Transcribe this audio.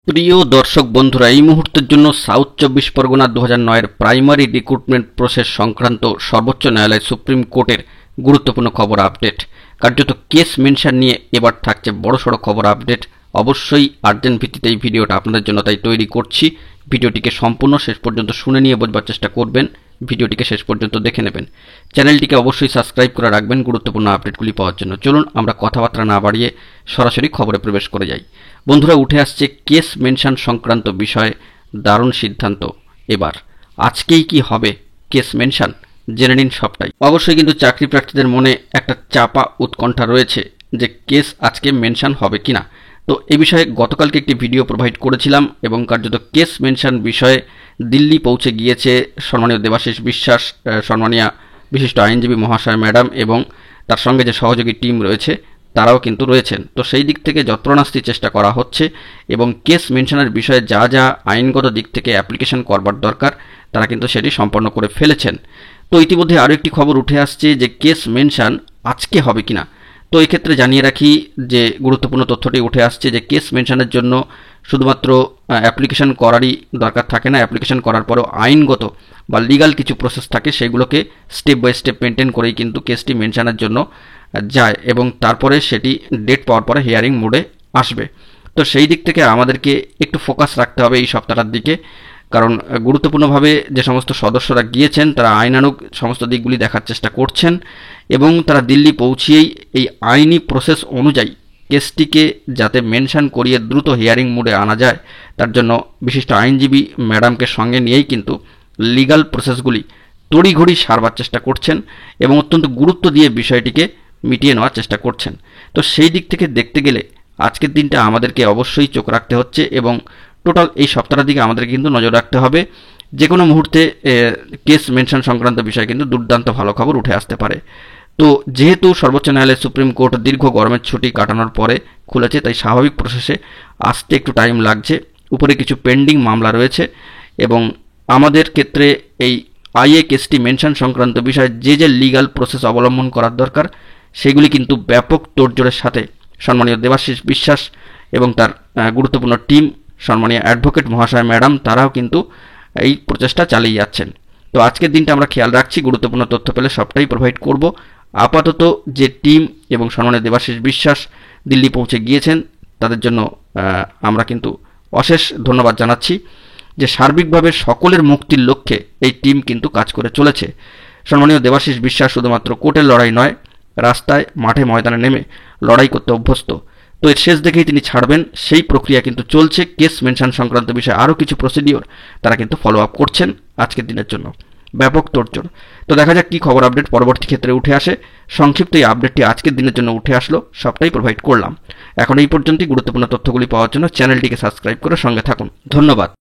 প্রিয় দর্শক বন্ধুরা, এই মুহূর্তের জন্য সাউথ 24 পরগনা 2009-এর প্রাইমারি রিক্রুটমেন্ট প্রসেস সংক্রান্ত সর্বোচ্চ ন্যায়ালয় সুপ্রিম কোর্টের গুরুত্বপূর্ণ খবর আপডেট। কার্যত কেস মেনশন নিয়ে এবার থাকছে বড়সড় খবর আপডেট। অবশ্যই আর্জেন্ট ভিত্তিতে এই ভিডিওটা আপনাদের জন্য তাই তৈরি করছি। ভিডিওটিকে সম্পূর্ণ শেষ পর্যন্ত শুনে নিয়ে বোঝবার চেষ্টা করবেন, ভিডিওটিকে শেষ পর্যন্ত দেখে নেবেন। চ্যানেলটিকে অবশ্যই সাবস্ক্রাইব করে রাখবেন গুরুত্বপূর্ণ আপডেটগুলি পাওয়ার জন্য। চলুন আমরা কথাবার্তা না বাড়িয়ে সরাসরি খবরে প্রবেশ করে যাই। বন্ধুরা, উঠে আসছে কেস মেনশন সংক্রান্ত বিষয়ে দারুণ সিদ্ধান্ত। এবার আজকেই কি হবে কেস মেনশন, জেনে নিন সবটাই। অবশ্যই কিন্তু চাকরি প্রার্থীদের মনে একটা চাপা উৎকণ্ঠা রয়েছে যে কেস আজকে মেনশন হবে কিনা। তো এ বিষয়ে গতকালকে একটি ভিডিও প্রোভাইড করেছিলাম এবং কার্যত কেস মেনশন বিষয়ে দিল্লি পৌঁছে গিয়েছে সম্মানীয় দেবাশিস বিশ্বাস, সম্মানীয় বিশিষ্ট আইনজীবী মহাশয় ম্যাডাম এবং তার সঙ্গে যে সহযোগী টিম রয়েছে তারাও কিন্তু রয়েছেন। তো সেই দিক থেকে যৎপরোনাস্তি চেষ্টা করা হচ্ছে এবং কেস মেনশনের বিষয়ে যা যা আইনগত দিক থেকে অ্যাপ্লিকেশন করবার দরকার তারা কিন্তু সেটি সম্পন্ন করে ফেলেছেন। তো ইতিমধ্যে আরও একটি খবর উঠে আসছে যে কেস মেনশন আজকে হবে কিনা। তো এই ক্ষেত্রে জানিয়ে রাখি যে গুরুত্বপূর্ণ তথ্যটি উঠে আসছে যে কেস মেনশনের জন্য শুধুমাত্র অ্যাপ্লিকেশন করারই দরকার থাকে না, অ্যাপ্লিকেশন করার পরেও আইনগত বা লিগাল কিছু প্রসেস থাকে, সেগুলোকে স্টেপ বাই স্টেপ মেনটেন করেই কিন্তু কেসটি মেনশনের জন্য যায় এবং তারপরে সেটি ডেট পাওয়ার পরে হিয়ারিং মোডে আসবে। তো সেই দিক থেকে আমাদেরকে একটু ফোকাস রাখতে হবে এই সপ্তাহটার দিকে, কারণ গুরুত্বপূর্ণভাবে যে সমস্ত সদস্যরা গিয়েছেন তারা আইনানুগ সমস্ত দিকগুলি দেখার চেষ্টা করছেন এবং তারা দিল্লি পৌঁছিয়েই এই আইনি প্রসেস অনুযায়ী কেসটিকে যাতে মেনশন করিয়ে দ্রুত হিয়ারিং মোডে আনা যায় তার জন্য বিশিষ্ট আইনজীবী ম্যাডামকে সঙ্গে নিয়েই কিন্তু লিগাল প্রসেসগুলি তড়িঘড়ি সারবার চেষ্টা করছেন এবং অত্যন্ত গুরুত্ব দিয়ে বিষয়টিকে মিটিয়ে নেওয়ার চেষ্টা করছেন। তো সেই দিক থেকে দেখতে গেলে আজকের দিনটা আমাদেরকে অবশ্যই চোখ রাখতে হচ্ছে এবং টোটাল এই সপ্তাহের দিকে আমাদের কিন্তু নজর রাখতে হবে। যে কোনো মুহূর্তে কেস মেনশন সংক্রান্ত বিষয়ে কিন্তু দুর্দান্ত ভালো খবর উঠে আসতে পারে। তো যেহেতু সর্বোচ্চ ন্যায়ালয় সুপ্রিম কোর্ট দীর্ঘ গরমের ছুটি কাটানোর পরে খুলেছে, তাই স্বাভাবিক প্রসেসে আসতে একটু টাইম লাগছে। উপরে কিছু পেন্ডিং মামলা রয়েছে এবং আমাদের ক্ষেত্রে এই আইএ কেসটি মেনশন সংক্রান্ত বিষয়ে যে লিগাল প্রসেস অবলম্বন করার দরকার সেগুলি কিন্তু ব্যাপক তোড়জোড়ের সাথে সম্মানীয় দেবাশিস বিশ্বাস এবং তার গুরুত্বপূর্ণ টিম সম্মানীয় অ্যাডভোকেট মহাশয় ম্যাডাম তারাও কিন্তু এই প্রচেষ্টা চালিয়ে যাচ্ছেন। তো আজকের দিনটা আমরা খেয়াল রাখছি, গুরুত্বপূর্ণ তথ্য পেলে সবটাই প্রোভাইড করব। আপাতত যে টিম এবং সম্মানীয় দেবাশিস বিশ্বাস দিল্লি পৌঁছে গিয়েছেন তাদের জন্য আমরা কিন্তু অশেষ ধন্যবাদ জানাচ্ছি যে সার্বিকভাবে সকলের মুক্তির লক্ষ্যে এই টিম কিন্তু কাজ করে চলেছে। সম্মানীয় দেবাশিস বিশ্বাস শুধুমাত্র কোর্টের লড়াই নয়, রাস্তায় মাঠে ময়দানে নেমে লড়াই করতে অভ্যস্ত। তো এর শেষ দেখেই তিনি ছাড়বেন সেই প্রক্রিয়া কিন্তু চলছে। কেস মেনশন সংক্রান্ত বিষয়ে আরও কিছু প্রসিডিওর তারা কিন্তু ফলো আপ করছেন আজকের দিনের জন্য। ব্যাপক তোড়জোড়। তো দেখা যাক কী খবর আপডেট পরবর্তী ক্ষেত্রে উঠে আসে। সংক্ষিপ্ত এই আপডেটটি আজকের দিনের জন্য উঠে আসলো, সবটাই প্রোভাইড করলাম। এখন এই পর্যন্তই। গুরুত্বপূর্ণ তথ্যগুলি পাওয়ার জন্য চ্যানেলটিকে সাবস্ক্রাইব করে সঙ্গে থাকুন। ধন্যবাদ।